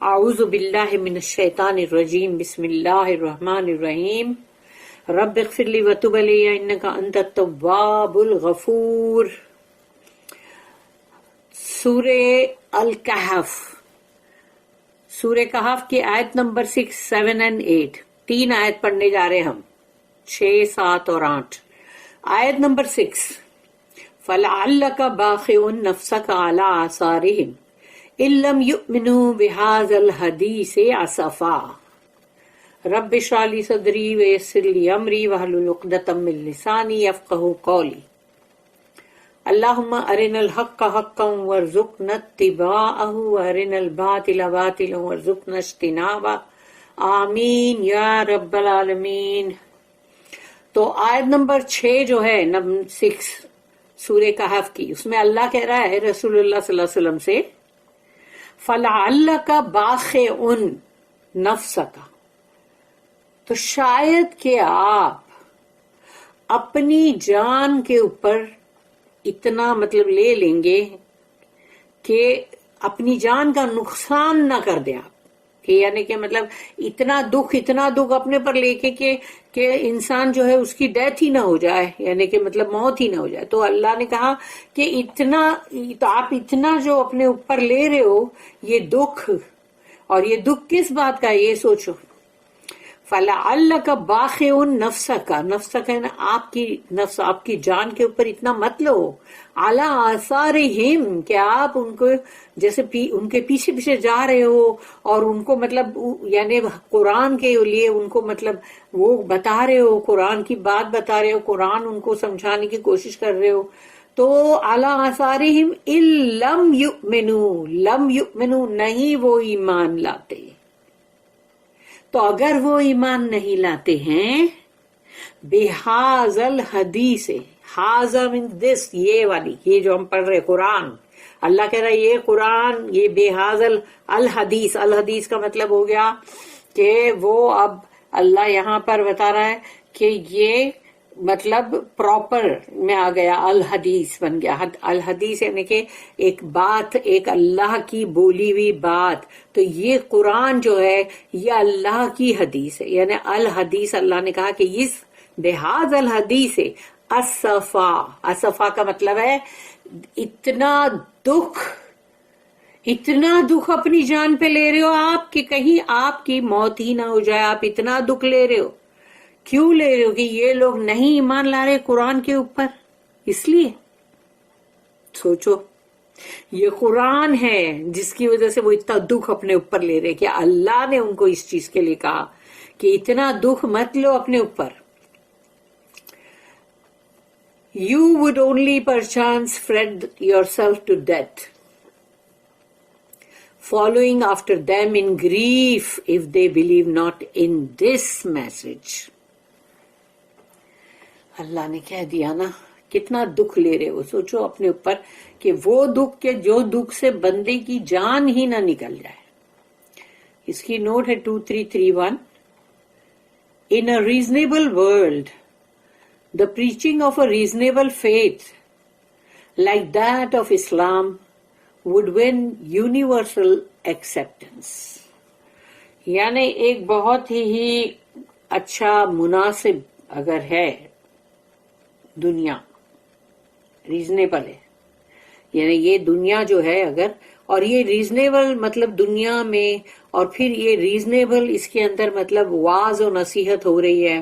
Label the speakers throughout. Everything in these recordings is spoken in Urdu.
Speaker 1: اعوذ باللہ من الشیطان الرجیم بسم اللہ الرحمن الرحیم رب اغفر لی وتب علی انک انت التواب الغفور. سورہ الکہف، سورہ کہف کی آیت نمبر 6، 7 and 8. 3 آیت پڑھنے جا رہے ہم، 6، 7 اور 8. آیت نمبر 6، فَلَعَلَّكَ بَاخِعٌ نَفْسَكَ عَلَىٰ آثَارِهِمْ إِن لَّمْ يُؤْمِنُوا بِهَٰذَا الْحَدِيثِ أَسَفًا رَبِّ اشْرَحْ لِي صَدْرِي وَيَسِّرْ لِي أَمْرِي وَاحْلُلْ عُقْدَةً مِّن لِّسَانِي يَفْقَهُوا قَوْلِي. اللهم أرنا الحق حقا وارزقنا اتباعه وأرنا الباطل باطلا وارزقنا اجتنابه آمین یا رب العالمین. تو آیت نمبر 6 جو ہے 6 سورہ کہف کی، اس میں اللہ کہہ رہا ہے رسول اللہ صلی اللہ علیہ وسلم سے فَلَعَلَّكَ بَاخِعٌ نَفْسَكَ، تو شاید کہ آپ اپنی جان کے اوپر اتنا مطلب لے لیں گے کہ اپنی جان کا نقصان نہ کر دیں آپ، کہ یعنی کہ مطلب اتنا دکھ اپنے پر لے کے کہ انسان جو ہے اس کی ڈیتھ ہی نہ ہو جائے، یعنی کہ مطلب موت ہی نہ ہو جائے. تو اللہ نے کہا کہ تو آپ اتنا جو اپنے اوپر لے رہے ہو یہ دکھ، اور یہ دکھ کس بات کا ہے یہ سوچو. فَلَعَلَّكَ بَاخِعٌ نَفْسَكَ، نفسک ہے نا آپ کی نفس، آپ کی جان کے اوپر اتنا مت لو. عَلَىٰ آثَارِهِمْ، کہ آپ ان کو جیسے ان کے پیچھے پیچھے جا رہے ہو اور ان کو مطلب یعنی قرآن کے لیے ان کو مطلب وہ بتا رہے ہو، قرآن کی بات بتا رہے ہو، قرآن ان کو سمجھانے کی کوشش کر رہے ہو. تو عَلَىٰ آثَارِهِمْ إِن لَّمْ يُؤْمِنُوا، لم يؤمنوا نہیں وہ ایمان لاتے. تو اگر وہ ایمان نہیں لاتے ہیں بِهَٰذَا الْحَدِيثِ، ہاذا من دس، یہ والی، یہ جو ہم پڑھ رہے قرآن، اللہ کہہ رہا ہے یہ قرآن، یہ بِهَٰذَا الحدیث. الحدیث کا مطلب ہو گیا کہ وہ اب اللہ یہاں پر بتا رہا ہے کہ یہ مطلب پراپر میں آ گیا، الحدیث بن گیا. الحدیث یعنی کہ ایک بات، ایک اللہ کی بولی ہوئی بات. تو یہ قرآن جو ہے یہ اللہ کی حدیث ہے، یعنی الحدیث. اللہ نے کہا کہ اس بہاذ الحدیث اصفا، اصفا کا مطلب ہے اتنا دکھ اپنی جان پہ لے رہے ہو آپ کہ کہیں آپ کی موت ہی نہ ہو جائے. آپ اتنا دکھ لے رہے ہو، کیوں لے رہے ہو؟ کہ یہ لوگ نہیں ایمان لا رہے قرآن کے اوپر. اس لیے سوچو یہ قرآن ہے جس کی وجہ سے وہ اتنا دکھ اپنے اوپر لے رہے کہ اللہ نے ان کو اس چیز کے لیے کہا کہ اتنا دکھ مت لو اپنے اوپر. You would only perchance fret yourself to death, following after them in grief if they believe not in this message. اللہ نے کہہ دیا نا کتنا دکھ لے رہے ہو. سوچو اپنے اوپر کہ وہ دکھ کے جو دکھ سے بندے کی جان ہی نہ نکل جائے. اس کی نوٹ ہے 2331. In a reasonable world, the preaching of a reasonable faith like that of Islam would win universal acceptance. یعنی ایک بہت ہی اچھا مناسب اگر ہے دنیا، ریزنیبل ہے، یعنی یہ دنیا جو ہے اگر، اور یہ ریزنیبل مطلب دنیا میں، اور پھر یہ ریزنیبل اس کے اندر مطلب واعظ و نصیحت ہو رہی ہے.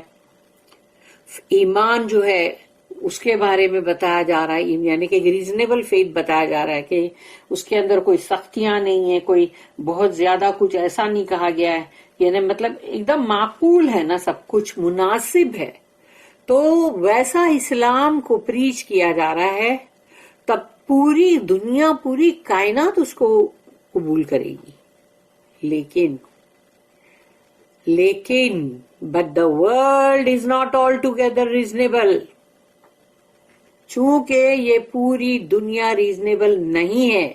Speaker 1: ایمان جو ہے اس کے بارے میں بتایا جا رہا ہے، یعنی کہ ریزنیبل فیتھ بتایا جا رہا ہے کہ اس کے اندر کوئی سختیاں نہیں ہیں، کوئی بہت زیادہ کچھ ایسا نہیں کہا گیا ہے، یعنی مطلب ایک دم معقول ہے نا، سب کچھ مناسب ہے. تو ویسا اسلام کو پریچ کیا جا رہا ہے، تب پوری دنیا، پوری کائنات اس کو قبول کرے گی. لیکن but the world is not altogether reasonable. چونکہ یہ پوری دنیا ریزنیبل نہیں ہے،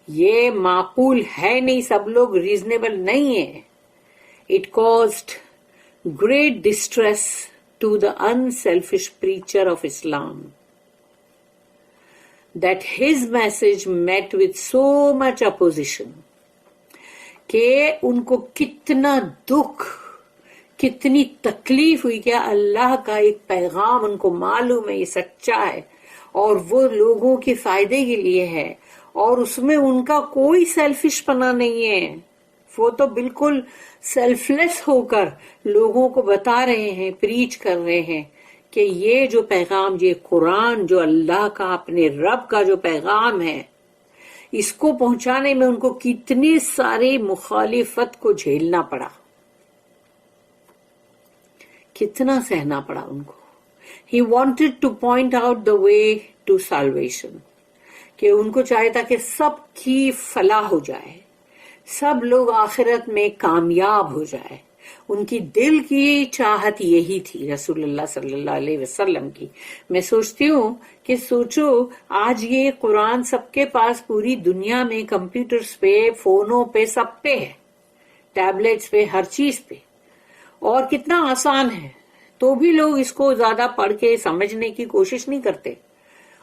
Speaker 1: یہ معقول ہے نہیں، سب لوگ ریزنیبل نہیں ہیں. It caused great distress to the unselfish preacher of Islam that his message met with so much opposition. کہ ان کو کتنا دکھ کتنی تکلیف ہوئی کہ اللہ کا ایک پیغام ان کو معلوم ہے یہ سچا ہے اور وہ لوگوں کے فائدے کے لیے ہے اور اس میں ان کا کوئی سیلفش پنا نہیں ہے. وہ تو بالکل سیلف لیس ہو کر لوگوں کو بتا رہے ہیں, پریچ کر رہے ہیں کہ یہ جو پیغام, یہ قرآن جو اللہ کا اپنے رب کا جو پیغام ہے, اس کو پہنچانے میں ان کو کتنی ساری مخالفت کو جھیلنا پڑا, کتنا سہنا پڑا ان کو. He wanted to point out the way to salvation, کہ ان کو چاہے تھا کہ سب کی فلاح ہو جائے, سب لوگ آخرت میں کامیاب ہو جائے. ان کی دل کی چاہت یہی تھی رسول اللہ صلی اللہ علیہ وسلم کی. میں سوچتی ہوں کہ سوچو آج یہ قرآن سب کے پاس پوری دنیا میں کمپیوٹرز پہ, فونوں پہ, سب پہ ہے, ٹیبلیٹس پہ, ہر چیز پہ, اور کتنا آسان ہے, تو بھی لوگ اس کو زیادہ پڑھ کے سمجھنے کی کوشش نہیں کرتے.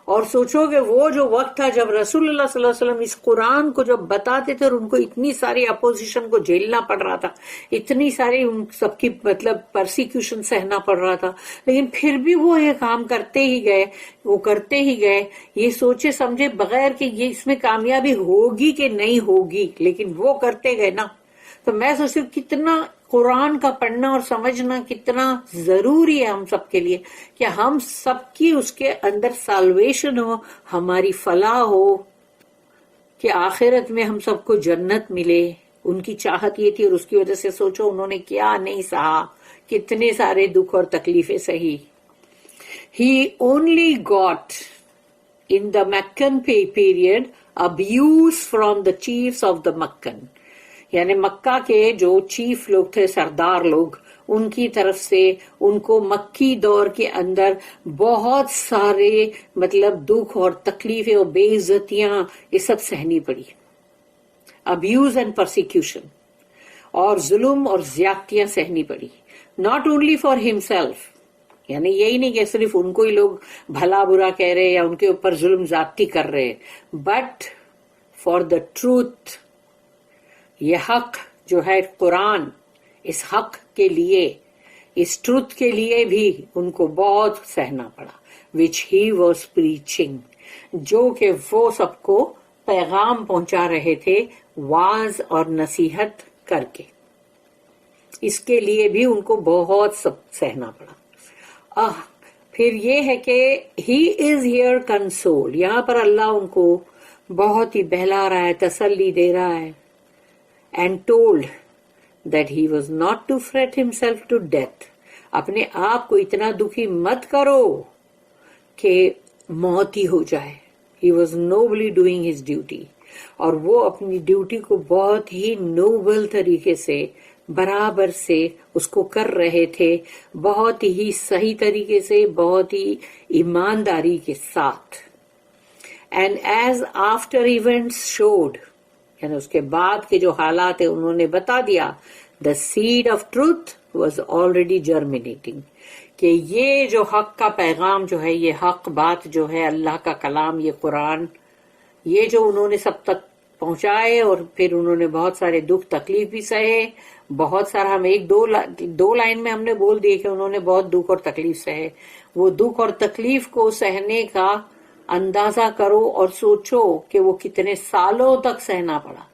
Speaker 1: اور سوچو کہ وہ جو وقت تھا جب رسول اللہ صلی اللہ علیہ وسلم اس قرآن کو جب بتاتے تھے اور ان کو اتنی ساری اپوزیشن کو جھیلنا پڑ رہا تھا, اتنی ساری ان سب کی مطلب پرسیکیوشن سہنا پڑ رہا تھا, لیکن پھر بھی وہ یہ کام کرتے ہی گئے, وہ کرتے ہی گئے, یہ سوچے سمجھے بغیر کہ یہ اس میں کامیابی ہوگی کہ نہیں ہوگی, لیکن وہ کرتے گئے نا. تو میں سوچتی ہوں کتنا قرآن کا پڑھنا اور سمجھنا کتنا ضروری ہے ہم سب کے لیے, کہ ہم سب کی اس کے اندر سالویشن ہو, ہماری فلاح ہو, کہ آخرت میں ہم سب کو جنت ملے. ان کی چاہت یہ تھی اور اس کی وجہ سے سوچو انہوں نے کیا نہیں سہا, کتنے سارے دکھ اور تکلیفیں سہی. He only got in the Meccan period abuse from the chiefs of the Meccan, یعنی مکہ کے جو چیف لوگ تھے, سردار لوگ, ان کی طرف سے ان کو مکی دور کے اندر بہت سارے مطلب دکھ اور تکلیفیں اور بے عزتیاں یہ سب سہنی پڑی. ابیوز اینڈ پرسیکیوشن اور ظلم اور زیادتیاں سہنی پڑی. ناٹ اونلی فار ہمسیلف, یعنی یہی نہیں کہ صرف ان کو ہی لوگ بھلا برا کہہ رہے یا ان کے اوپر ظلم زیادتی کر رہے, بٹ فار دا ٹروتھ, یہ حق جو ہے قرآن, اس حق کے لیے, اس ٹروتھ کے لیے بھی ان کو بہت سہنا پڑا. which he was preaching, جو کہ وہ سب کو پیغام پہنچا رہے تھے واعظ اور نصیحت کر کے, اس کے لیے بھی ان کو بہت سب سہنا پڑا. پھر یہ ہے کہ he is here console, یہاں پر اللہ ان کو بہت ہی بہلا رہا ہے, تسلی دے رہا ہے. And told that he was not to fret himself to death, اپنے آپ کو اتنا دکھی مت کرو کہ موت ہی ہو جائے. He was nobly doing his duty, اور وہ اپنی ڈیوٹی کو بہت ہی نوبل طریقے سے, برابر سے اس کو کر رہے تھے, بہت ہی صحیح طریقے سے, بہت ہی ایمانداری کے ساتھ. And as after events showed, یعنی اس کے بعد کے جو حالات ہیں انہوں نے بتا دیا, the seed of truth was already germinating, کہ یہ جو حق کا پیغام جو ہے, یہ حق بات جو ہے, اللہ کا کلام, یہ قرآن, یہ جو انہوں نے سب تک پہنچائے, اور پھر انہوں نے بہت سارے دکھ تکلیف بھی سہے, بہت سارا, ہم ایک دو لائن میں ہم نے بول دیے کہ انہوں نے بہت دکھ اور تکلیف سہے. وہ دکھ اور تکلیف کو سہنے کا اندازہ کرو اور سوچو کہ وہ کتنے سالوں تک سہنا پڑا.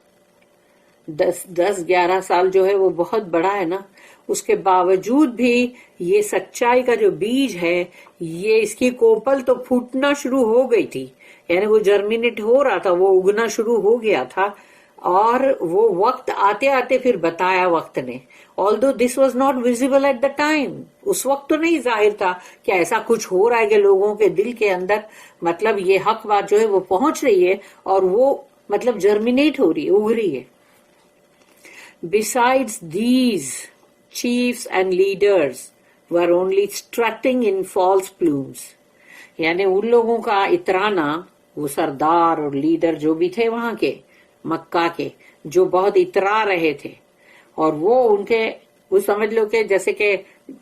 Speaker 1: 10-11 سال جو ہے وہ بہت بڑا ہے نا. اس کے باوجود بھی یہ سچائی کا جو بیج ہے, یہ اس کی کوپل تو پھوٹنا شروع ہو گئی تھی, یعنی وہ جرمینیٹ ہو رہا تھا, وہ اگنا شروع ہو گیا تھا, اور وہ وقت آتے آتے پھر بتایا وقت نے. although this was not visible at the time, اس وقت تو نہیں ظاہر تھا کہ ایسا کچھ ہو رہا ہے کہ لوگوں کے دل کے اندر مطلب یہ حق بات جو ہے وہ پہنچ رہی ہے اور وہ مطلب جرمینیٹ ہو رہی ہے, اگ رہی ہے. Besides these, chiefs and leaders were only strutting in false plumes, یعنی ان لوگوں کا اترانا, وہ سردار اور لیڈر جو بھی تھے وہاں کے مکہ کے, جو بہت اترا رہے تھے, اور وہ ان کے, وہ سمجھ لو کہ جیسے کہ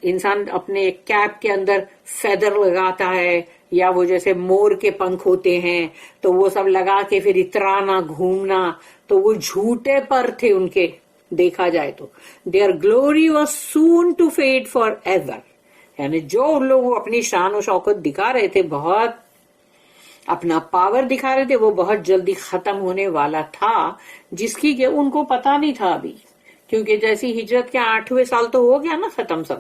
Speaker 1: انسان اپنے کیپ کے اندر فیدر لگاتا ہے, یا وہ جیسے مور کے پنکھ ہوتے ہیں تو وہ سب لگا کے پھر اترانا, گھومنا, تو وہ جھوٹے پر تھے ان کے دیکھا جائے تو. Their glory was soon to fade forever. یعنی جو ان لوگ اپنی شان و شوکت دکھا رہے تھے, بہت اپنا پاور دکھا رہے تھے, وہ بہت جلدی ختم ہونے والا تھا, جس کی کہ ان کو پتا نہیں تھا ابھی, کیونکہ جیسی ہجرت کے 8ویں سال تو ہو گیا نا ختم سب,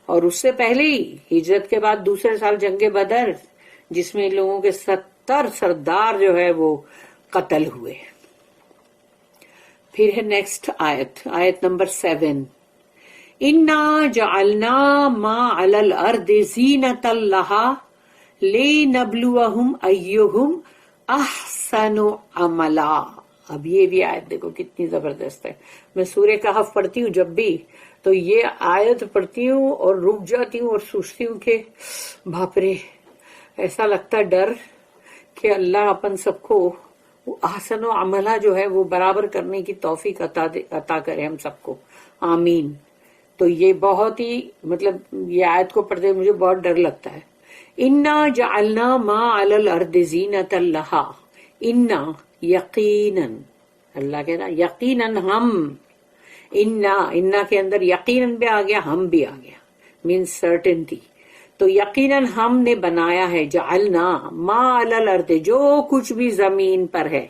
Speaker 1: اور اس سے پہلے ہی ہجرت کے بعد دوسرے سال جنگ بدر, جس میں ان لوگوں کے 70 سردار جو ہے وہ قتل ہوئے. پھر ہے نیکسٹ آیت, آیت نمبر 7. انا جعلنا ما علی الارض زینۃ لها لنبلوہم ایہم احسن عملا. اب یہ بھی آیت دیکھو کتنی زبردست ہے. میں سورہ کہف پڑھتی ہوں جب بھی, تو یہ آیت پڑھتی ہوں اور رک جاتی ہوں اور سوچتی ہوں کہ باپ رے, ایسا لگتا ڈر کہ اللہ اپن سب کو احسن و عملہ جو ہے وہ برابر کرنے کی توفیق عطا کرے ہم سب کو, آمین. تو یہ بہت ہی مطلب یہ آیت کو پڑھتے مجھے بہت ڈر لگتا ہے. انا جعلنا ما علی الارض زینۃ لہا, انا یقیناً, اللہ کہہ رہا یقیناً ہم, انا کے اندر یقیناً بھی آ گیا, ہم بھی آ گیا, مینس سرٹنٹی. تو یقیناً ہم نے بنایا ہے, جعلنا ما علی الارض, جو کچھ بھی زمین پر ہے,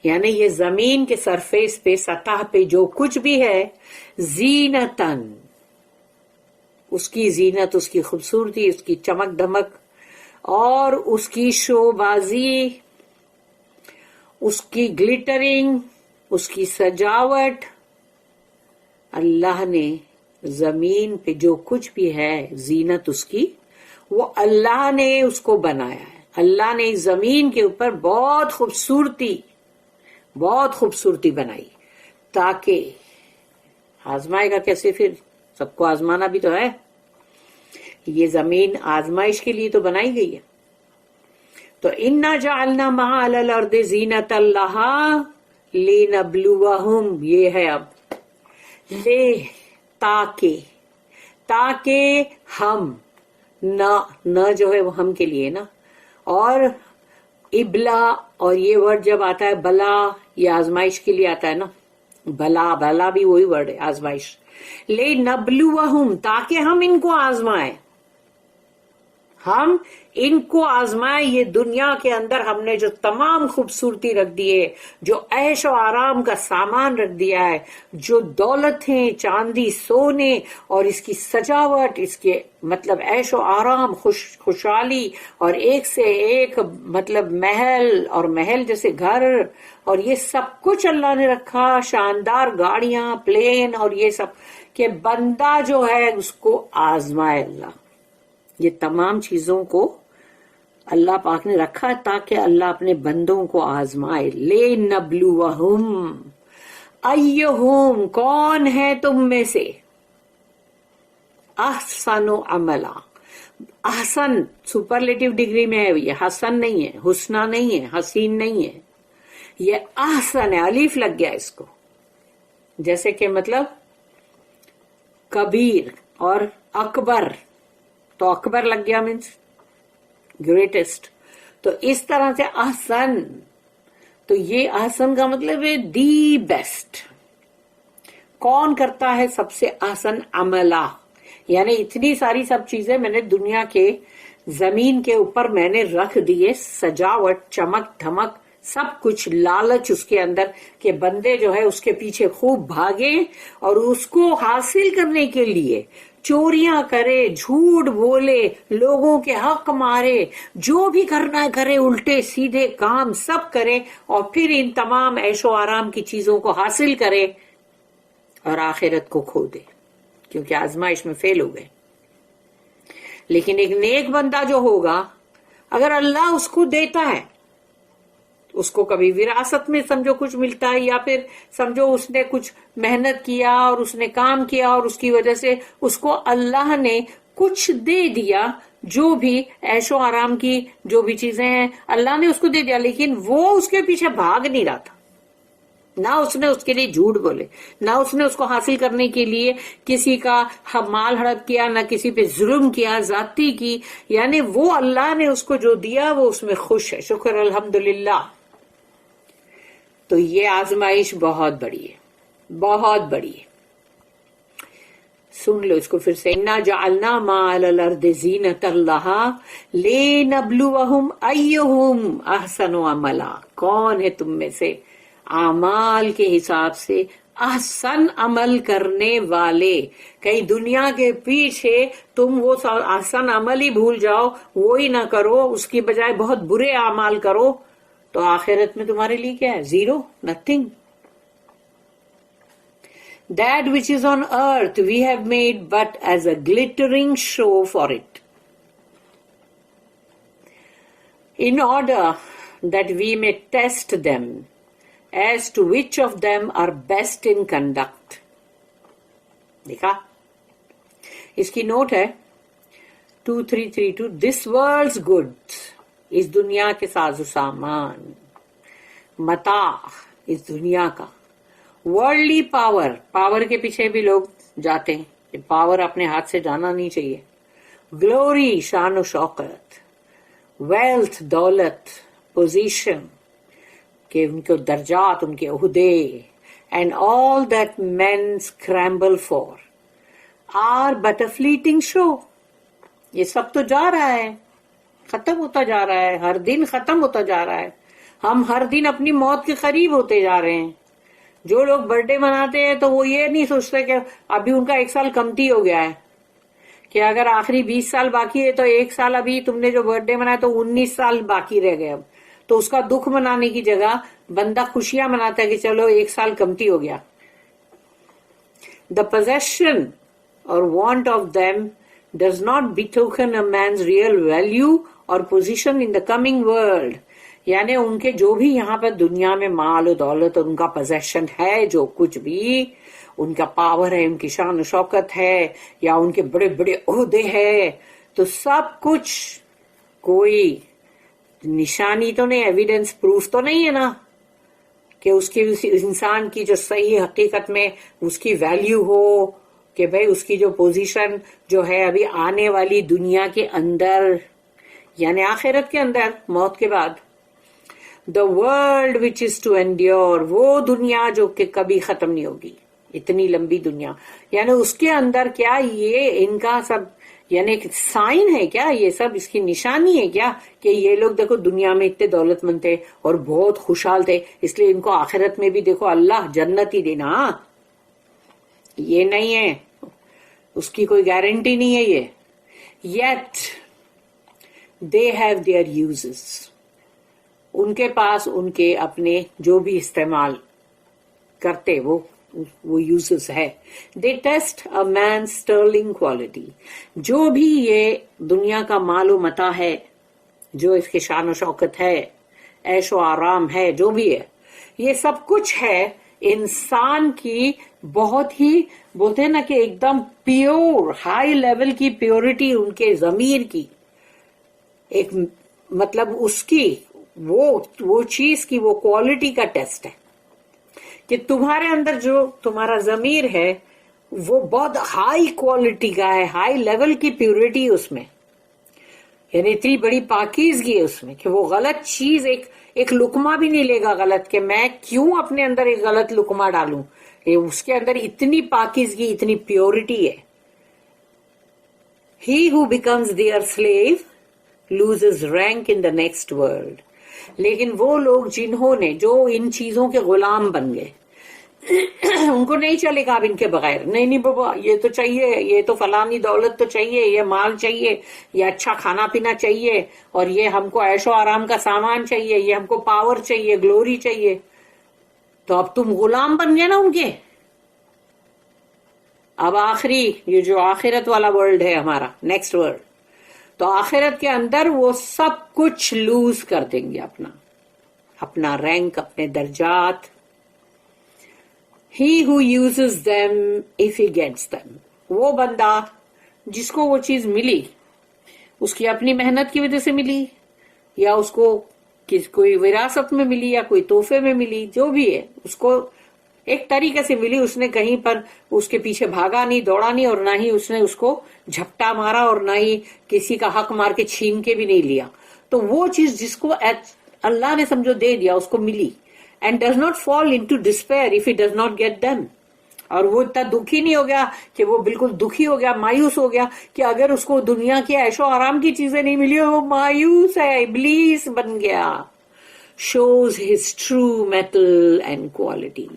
Speaker 1: یعنی یہ زمین کے سرفیس پہ, سطح پہ جو کچھ بھی ہے, زینتاً, اس کی زینت, اس کی خوبصورتی, اس کی چمک دھمک, اور اس کی شو بازی, اس کی گلٹرنگ, اس کی سجاوٹ, اللہ نے زمین پہ جو کچھ بھی ہے زینت اس کی, وہ اللہ نے اس کو بنایا ہے. اللہ نے اس زمین کے اوپر بہت خوبصورتی بنائی, تاکہ آزمائے گا کیسے, پھر سب کو آزمانا بھی تو ہے. یہ زمین آزمائش کے لیے تو بنائی گئی ہے. تو انا جعلنا ما علی الارض زینۃ لہا لنبلوہم, یہ ہے اب لے, تاکہ ہم, نہ جو ہے وہ ہم کے لیے نا, اور ابلا, اور یہ ورڈ جب آتا ہے بلا, یہ آزمائش کے لیے آتا ہے نا, بلا بھی وہی ورڈ ہے, آزمائش. لے نبلوہم, تاکہ ہم ان کو آزمائیں, ہم ان کو آزمائیں. یہ دنیا کے اندر ہم نے جو تمام خوبصورتی رکھ دی ہے, جو عیش و آرام کا سامان رکھ دیا ہے, جو دولت ہیں, چاندی سونے, اور اس کی سجاوٹ, اس کے مطلب عیش و آرام, خوشحالی, اور ایک سے ایک مطلب محل, اور محل جیسے گھر, اور یہ سب کچھ اللہ نے رکھا, شاندار گاڑیاں, پلین, اور یہ سب, کہ بندہ جو ہے اس کو آزمائے اللہ. یہ تمام چیزوں کو اللہ پاک نے رکھا تاکہ اللہ اپنے بندوں کو آزمائے. لے نبلوہم ایہم, کون ہے تم میں سے, احسن عملا. احسن سپرلیٹو ڈگری میں ہے, یہ حسن نہیں ہے, حسنہ نہیں ہے, حسین نہیں ہے, یہ احسن ہے, الف لگ گیا اس کو, جیسے کہ مطلب کبیر اور اکبر, تو اکبر لگ گیا مینس گریٹسٹ. تو اس طرح سے احسن, تو یہ احسن کا مطلب ہے دی بیسٹ. کون کرتا ہے سب سے احسن عملہ, یعنی اتنی ساری سب چیزیں میں نے دنیا کے زمین کے اوپر میں نے رکھ دیے, سجاوٹ, چمک دھمک, سب کچھ, لالچ اس کے اندر, کہ بندے جو ہے اس کے پیچھے خوب بھاگے, اور اس کو حاصل کرنے کے لیے چوریاں کرے, جھوٹ بولے, لوگوں کے حق مارے, جو بھی کرنا کرے, الٹے سیدھے کام سب کرے, اور پھر ان تمام عیش و آرام کی چیزوں کو حاصل کرے اور آخرت کو کھو دے, کیونکہ آزمائش میں فیل ہو گئے. لیکن ایک نیک بندہ جو ہوگا, اگر اللہ اس کو دیتا ہے, اس کو کبھی وراثت میں سمجھو کچھ ملتا ہے, یا پھر سمجھو اس نے کچھ محنت کیا اور اس نے کام کیا, اور اس کی وجہ سے اس کو اللہ نے کچھ دے دیا, جو بھی عیش و آرام کی جو بھی چیزیں ہیں اللہ نے اس کو دے دیا, لیکن وہ اس کے پیچھے بھاگ نہیں رہا تھا, نہ اس نے اس کے لیے جھوٹ بولے, نہ اس نے اس کو حاصل کرنے کے لیے کسی کا مال ہڑپ کیا, نہ کسی پہ ظلم کیا, زیادتی کی, یعنی وہ اللہ نے اس کو جو دیا وہ اس میں خوش ہے, شکر الحمدللہ. تو یہ آزمائش بہت بڑی ہے، بہت بڑی ہے. سن لو اس کو پھر سے. انا جعلنا ما علی الارض زینۃ لہا لنبلوہم ایہم احسن عملا. کون ہے تم میں سے اعمال کے حساب سے احسن عمل کرنے والے؟ کہیں دنیا کے پیچھے تم وہ احسن عمل ہی بھول جاؤ، وہی نہ کرو، اس کی بجائے بہت برے اعمال کرو، تو آخرت میں تمہارے لیے کیا ہے؟ Zero, nothing. That which is on earth we have made but as a glittering show for it, in order that we may test them as to which of them are best in conduct. دیکھا؟ اس کی نوٹ ہے 2332. This world's goods، اس دنیا کے ساز و سامان، متاع اس دنیا کا، ورلڈلی پاور، پاور کے پیچھے بھی لوگ جاتے ہیں، پاور اپنے ہاتھ سے جانا نہیں چاہیے، گلوری شان و شوکت، ویلتھ دولت، پوزیشن کہ ان کے درجات، ان کے عہدے، and all that men scramble for are but a fleeting show. یہ سب تو جا رہا ہے، ختم ہوتا جا رہا ہے، ہر دن ختم ہوتا جا رہا ہے. ہم ہر دن اپنی موت کے قریب ہوتے جا رہے ہیں. جو لوگ برتھ ڈے مناتے ہیں تو وہ یہ نہیں سوچتے کہ ابھی ان کا 1 سال کمتی ہو گیا ہے، کہ اگر آخری 20 سال باقی ہے تو 1 سال ابھی تم نے جو برتھ ڈے منایا تو 19 سال باقی رہ گئے. اب تو اس کا دکھ منانے کی جگہ بندہ خوشیاں مناتا ہے کہ چلو 1 سال کمتی ہو گیا. The possession or want of them does not betoken a man's real value or position in the coming world. یعنی ان کے جو بھی یہاں پر دنیا میں مال و دولت اور ان کا پوزیشن ہے، جو کچھ بھی ان کا پاور ہے، ان کی شان و شوکت ہے، یا ان کے بڑے بڑے عہدے ہیں، تو سب کچھ کوئی نشانی تو نہیں، ایویڈنس پروف تو نہیں ہے نا کہ اس کی انسان کی جو صحیح حقیقت میں اس کی ویلیو ہو، کہ بھئی اس کی جو پوزیشن جو ہے ابھی آنے والی دنیا کے اندر، یعنی آخرت کے اندر، موت کے بعد. The world which is to endure، وہ دنیا جو کہ کبھی ختم نہیں ہوگی، اتنی لمبی دنیا. یعنی اس کے اندر کیا یہ ان کا سب یعنی ایک سائن ہے کیا؟ یہ سب اس کی نشانی ہے کیا کہ یہ لوگ دیکھو دنیا میں اتنے دولت مند تھے اور بہت خوشحال تھے، اس لیے ان کو آخرت میں بھی دیکھو اللہ جنت ہی دینا؟ یہ نہیں ہے، اس کی کوئی گارنٹی نہیں ہے یہ. Yet they have their uses، ان کے پاس ان کے اپنے جو بھی استعمال کرتے وہ یوزز ہے. دے ٹیسٹ اے مین اسٹرلنگ کوالٹی. جو بھی یہ دنیا کا مال و متاع ہے، جو اس کی شان و شوکت ہے، عیش و آرام ہے، جو بھی ہے، یہ سب کچھ ہے انسان کی بہت ہی بولتے ہیں نا کہ ایک دم پیور، ہائی لیول کی پیورٹی ان کے ضمیر کی، ایک مطلب اس کی وہ چیز کی وہ کوالٹی کا ٹیسٹ ہے کہ تمہارے اندر جو تمہارا ضمیر ہے وہ بہت ہائی کوالٹی کا ہے، ہائی لیول کی پیورٹی اس میں، یعنی اتنی بڑی پاکیزگی ہے اس میں کہ وہ غلط چیز ایک لقمہ بھی نہیں لے گا غلط، کہ میں کیوں اپنے اندر ایک غلط لقمہ ڈالوں. اس کے اندر اتنی پاکیزگی، اتنی پیورٹی ہے. He who becomes their slave loses rank in the next world. لیکن وہ لوگ جنہوں نے جو ان چیزوں کے غلام بن گئے، ان کو نہیں چلے گا اب ان کے بغیر. نہیں بابا یہ تو چاہیے، یہ تو فلانی دولت تو چاہیے، یہ مال چاہیے، یہ اچھا کھانا پینا چاہیے، اور یہ ہم کو عیش و آرام کا سامان چاہیے، یہ ہم کو پاور چاہیے، گلوری چاہیے. تو اب تم غلام بن گئے نا ان کے. اب آخری یہ جو آخرت والا ورلڈ ہے ہمارا، نیکسٹ ورلڈ، تو آخرت کے اندر وہ سب کچھ لوز کر دیں گے، اپنا رینک، اپنے درجات. He who uses them if he gets them، وہ بندہ جس کو وہ چیز ملی، اس کی اپنی محنت کی وجہ سے ملی، یا اس کو کوئی وراثت میں ملی، یا کوئی تحفے میں ملی، جو بھی ہے اس کو ایک طریقے سے ملی، اس نے کہیں پر اس کے پیچھے بھاگا نہیں، دوڑا نہیں، اور نہ ہی اس نے اس کو جھپٹا مارا، اور نہ ہی کسی کا حق مار کے چھین کے بھی نہیں لیا. تو وہ چیز جس کو اللہ نے سمجھو دے دیا، اس کو ملی، and does not fall into despair if he does not get them. اور وہ اتنا دکھی نہیں ہو گیا کہ وہ بالکل دکھی ہو گیا, مایوس ہو گیا کہ اگر اس کو دنیا کے عیش و آرام کی چیزیں نہیں ملی, وہ مایوس ہے, ابلیس بن گیا. shows his true metal and quality.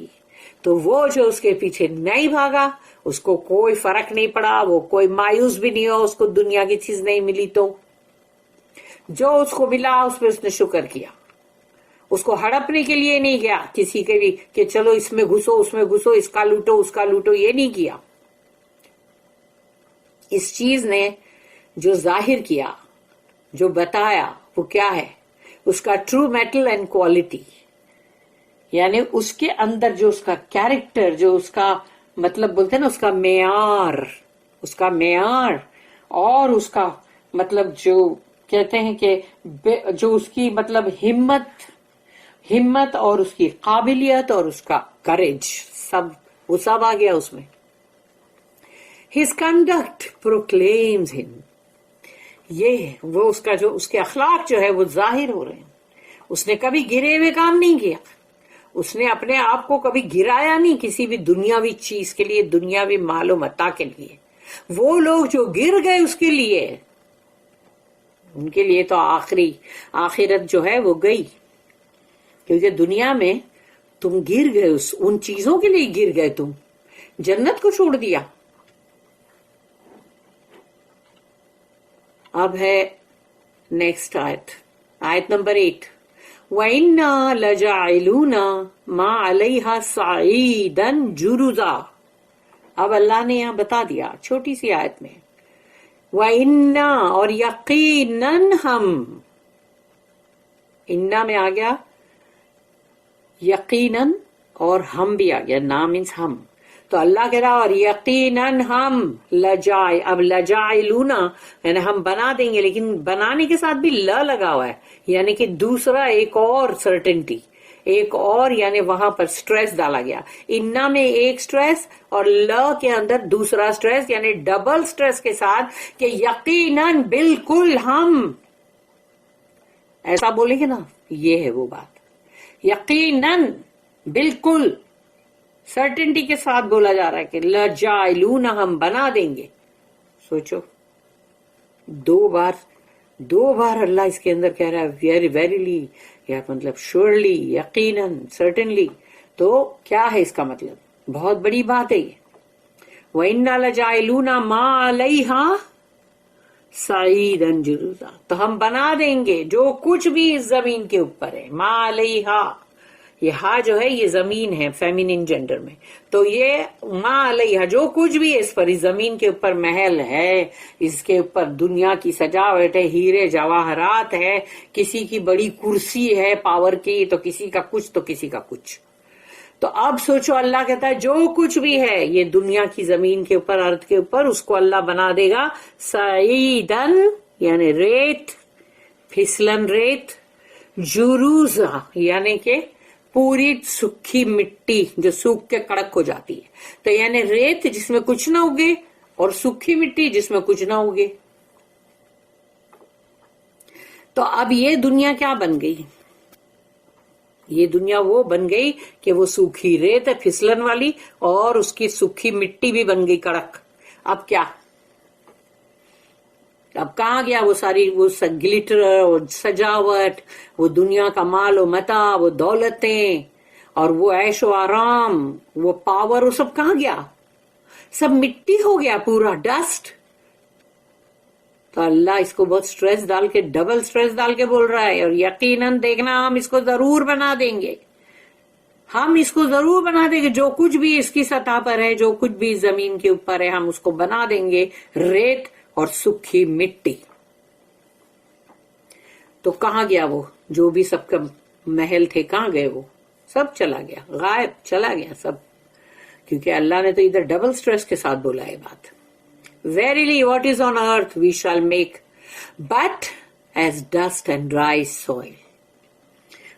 Speaker 1: تو وہ جو اس کے پیچھے نہیں بھاگا, اس کو کوئی فرق نہیں پڑا, وہ کوئی مایوس بھی نہیں ہو اس کو دنیا کی چیز نہیں ملی, تو جو اس کو ملا اس پہ اس نے شکر کیا. اس کو ہڑپنے کے لیے نہیں گیا کسی کے بھی کہ چلو اس میں گھسو اس میں گھسو, اس کا لوٹو اس کا لوٹو, یہ نہیں کیا. اس چیز نے جو ظاہر کیا, جو بتایا, وہ کیا ہے, اس کا ٹرو میٹل اینڈ کوالٹی, یعنی اس کے اندر جو اس کا کیریکٹر, جو اس کا مطلب بولتے ہیں نا, اس کا معیار اور اس کا مطلب جو کہتے ہیں کہ جو اس کی مطلب ہمت اور اس کی قابلیت اور اس کا کریج, وہ سب آ گیا اس میں. His conduct proclaims him. یہ وہ اس کا جو اس کے اخلاق جو ہے وہ ظاہر ہو رہے ہیں. اس نے کبھی گرے ہوئے کام نہیں کیا, اس نے اپنے آپ کو کبھی گرایا نہیں کسی بھی دنیاوی چیز کے لیے, دنیاوی مال و متاع کے لیے. وہ لوگ جو گر گئے اس کے لیے, ان کے لیے تو آخرت جو ہے وہ گئی, کیونکہ دنیا میں تم گر گئے, ان چیزوں کے لیے گر گئے, تم جنت کو چھوڑ دیا. اب ہے نیکسٹ آیت نمبر 8. وَإِنَّا لَجَاعِلُونَ مَا عَلَيْهَا صَعِيدًا جُرُزًا. اب اللہ نے یہاں بتا دیا چھوٹی سی آیت میں, وَإِنَّا اور یقیناً ہم, انا میں آ گیا یقیناً اور ہم بھی آ گیا, نام مینس ہم. تو اللہ کہہ رہا اور یقیناً ہم لجائے, اب لجائلونا یعنی ہم بنا دیں گے, لیکن بنانے کے ساتھ بھی ل لگا ہوا ہے, یعنی کہ دوسرا ایک اور سرٹنٹی, ایک اور یعنی وہاں پر سٹریس ڈالا گیا. انا میں ایک سٹریس اور ل کے اندر دوسرا سٹریس, یعنی ڈبل سٹریس کے ساتھ کہ یقیناً بالکل ہم ایسا بولیں گے نا, یہ ہے وہ بات. یقیناً بالکل سرٹنٹی کے ساتھ بولا جا رہا ہے کہ لجائلون ہم بنا دیں گے. سوچو دو بار اللہ اس کے اندر کہہ رہا ہے ویری ویریلی, یا مطلب شیورلی, یقیناً, سرٹنلی. تو کیا ہے اس کا مطلب؟ بہت بڑی بات ہے یہ. وَإِنَّا لَجَائِلُونَ مَا عَلَيْهَا صَعِيدًا جُرُزًا. تو ہم بنا دیں گے جو کچھ بھی اس زمین کے اوپر ہے. مَا عَلَيْهَا, یہ ہا جو ہے یہ زمین ہے فیمینن جینڈر میں, تو یہ ما علیہ جو کچھ بھی اس پر, اس زمین کے اوپر محل ہے, اس کے اوپر دنیا کی سجاوٹ ہے, ہیرے جواہرات ہے, کسی کی بڑی کرسی ہے پاور کی, تو کسی کا کچھ تو کسی کا کچھ. تو اب سوچو اللہ کہتا ہے جو کچھ بھی ہے یہ دنیا کی زمین کے اوپر, ارض کے اوپر, اس کو اللہ بنا دے گا سعیدن یعنی ریت, پھسلن ریت, جروزا یعنی کہ پوری سوکھی مٹی جو سوکھ کے کڑک ہو جاتی ہے. تو یعنی ریت جس میں کچھ نہ اگے اور سوکھی مٹی جس میں کچھ نہ اگے. تو اب یہ دنیا کیا بن گئی؟ یہ دنیا وہ بن گئی کہ وہ سوکھی ریت ہے پھسلن والی, اور اس کی سوکھی مٹی بھی بن گئی کڑک. اب کیا, اب کہاں گیا وہ ساری وہ گلیٹر اور سجاوٹ, وہ دنیا کا مال و متاع, وہ دولتیں اور وہ عیش و آرام, وہ پاور, وہ سب کہاں گیا؟ سب مٹی ہو گیا, پورا ڈسٹ. تو اللہ اس کو بہت سٹریس ڈال کے, ڈبل سٹریس ڈال کے بول رہا ہے, اور یقیناً دیکھنا ہم اس کو ضرور بنا دیں گے, ہم اس کو ضرور بنا دیں گے, جو کچھ بھی اس کی سطح پر ہے, جو کچھ بھی زمین کے اوپر ہے, ہم اس کو بنا دیں گے ریت اور سکھی مٹی. تو کہاں گیا وہ جو بھی سب کا محل تھے, کہاں گئے وہ؟ سب چلا گیا, غائب, چلا گیا سب, کیونکہ اللہ نے تو ادھر ڈبل سٹریس کے ساتھ بولا ہے بات. Verily what is on earth we shall make but as dust and dry soil.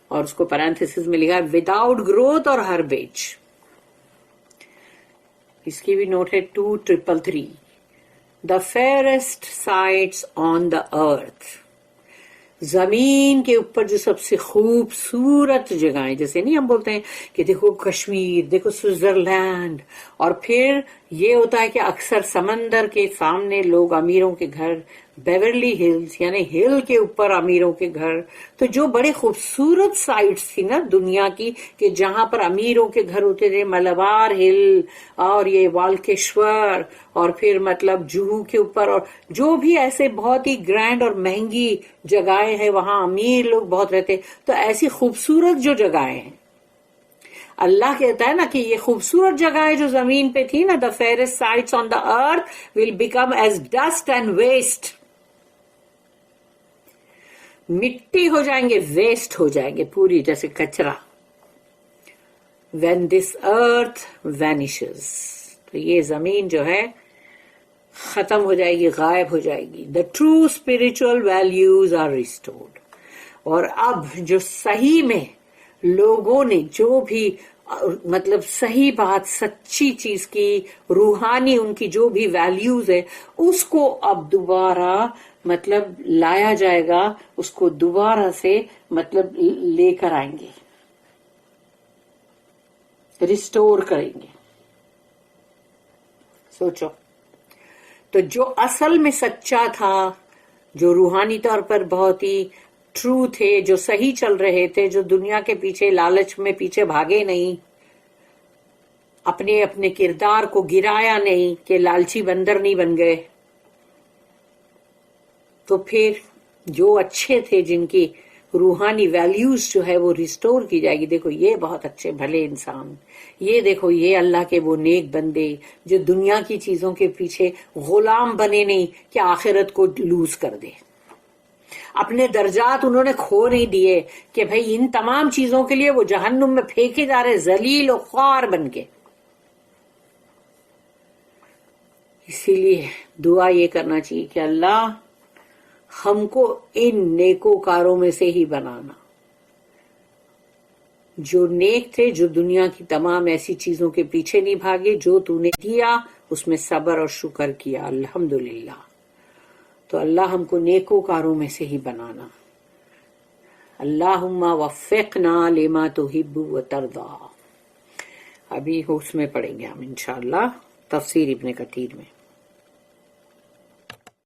Speaker 1: اور اس کو پیرانتھیسس میں لکھا وداؤٹ گروتھ اور ہربیج. اس کی بھی نوٹ ہے 2333. The fairest sights on the earth. زمین کے اوپر جو سب سے خوبصورت جگہیں، جیسے نہیں ہم بولتے ہیں کہ دیکھو کشمیر، دیکھو سوئٹزرلینڈ، اور پھر یہ ہوتا ہے کہ اکثر سمندر کے سامنے لوگ امیروں کے گھر، بیورلی ہلز یعنی ہل کے اوپر امیروں کے گھر، تو جو بڑے خوبصورت سائٹس تھی نا دنیا کی کہ جہاں پر امیروں کے گھر ہوتے تھے، ملبار ہل اور یہ والکیشور اور پھر مطلب جوہو کے اوپر، اور جو بھی ایسے بہت ہی گرینڈ اور مہنگی جگہیں ہیں وہاں امیر لوگ بہت رہتے، تو ایسی خوبصورت جو جگہیں ہیں، اللہ کہتا ہے نا کہ یہ خوبصورت جگہیں جو زمین پہ تھی نا، the fairest sites on the earth will become as dust and waste، مٹی ہو جائیں گے، ویسٹ ہو جائیں گے پوری جیسے کچرا، when this earth vanishes، تو یہ زمین جو ہے ختم ہو جائے گی، غائب ہو جائے گی. the true spiritual values are restored. اور اب جو صحیح میں لوگوں نے جو بھی مطلب صحیح بات، سچی چیز کی، روحانی ان کی جو بھی ویلیوز ہے، اس کو اب دوبارہ مطلب لایا جائے گا، اس کو دوبارہ سے مطلب لے کر آئیں گے، ریسٹور کریں گے. سوچو، تو جو اصل میں سچا تھا، جو روحانی طور پر بہت ہی ٹرو تھے، جو صحیح چل رہے تھے، جو دنیا کے پیچھے لالچ میں پیچھے بھاگے نہیں، اپنے اپنے کردار کو گرایا نہیں کہ لالچی بندر نہیں بن گئے، تو پھر جو اچھے تھے، جن کی روحانی ویلیوز جو ہے وہ ریسٹور کی جائے گی. دیکھو یہ بہت اچھے بھلے انسان، یہ دیکھو یہ اللہ کے وہ نیک بندے جو دنیا کی چیزوں کے پیچھے غلام بنے نہیں کہ آخرت کو لوز کر دے، اپنے درجات انہوں نے کھو نہیں دیے کہ بھئی ان تمام چیزوں کے لیے وہ جہنم میں پھینکے جا رہے ذلیل و خوار بن کے. اسی لیے دعا یہ کرنا چاہیے کہ اللہ ہم کو ان نیکوکاروں میں سے ہی بنانا، جو نیک تھے، جو دنیا کی تمام ایسی چیزوں کے پیچھے نہیں بھاگے، جو تو نے دیا اس میں صبر اور شکر کیا، الحمدللہ. تو اللہ ہم کو نیکوکاروں میں سے ہی بنانا. اللہم وفقنا لما تحب وترضى. ابھی اس میں پڑھیں گے ہم انشاءاللہ تفسیر ابن کثیر میں.